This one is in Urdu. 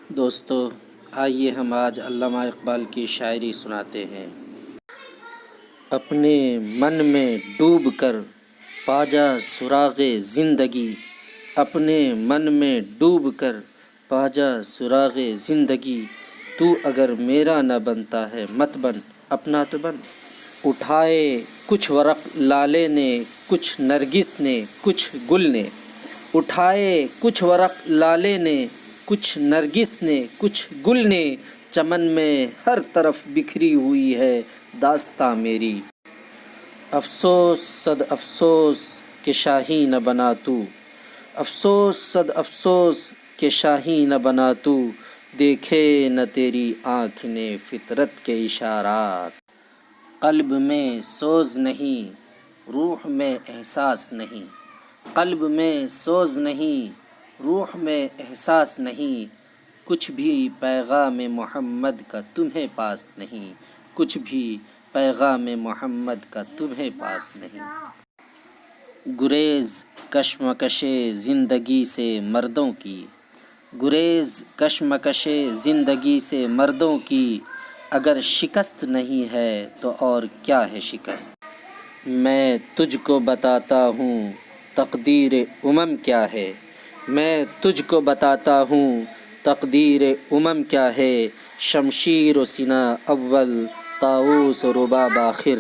دوستو، آئیے ہم آج علامہ اقبال کی شاعری سناتے ہیں۔ اپنے من میں ڈوب کر پا جا سراغ زندگی، اپنے من میں ڈوب کر پا جا سراغ زندگی، تو اگر میرا نہ بنتا ہے مت بن، اپنا تو بن۔ اٹھائے کچھ ورق لالے نے، کچھ نرگس نے، کچھ گل نے، اٹھائے کچھ ورق لالے نے، کچھ نرگس نے، کچھ گل نے، چمن میں ہر طرف بکھری ہوئی ہے داستاں میری۔ افسوس صد افسوس کہ شاہی نہ بنا تو، افسوس صد افسوس کہ شاہی نہ بنا تو، دیکھے نہ تیری آنکھ نے فطرت کے اشارات۔ قلب میں سوز نہیں، روح میں احساس نہیں، قلب میں سوز نہیں، روح میں احساس نہیں، کچھ بھی پیغام محمد کا تمہیں پاس نہیں، کچھ بھی پیغام محمد کا تمہیں پاس نہیں۔ گریز کشمکش زندگی سے مردوں کی، گریز کشمکش زندگی سے مردوں کی، اگر شکست نہیں ہے تو اور کیا ہے شکست۔ میں تجھ کو بتاتا ہوں تقدیر امم کیا ہے، میں تجھ کو بتاتا ہوں تقدیر امم کیا ہے، شمشیر و سناں اول، طاؤس و رباب آخر۔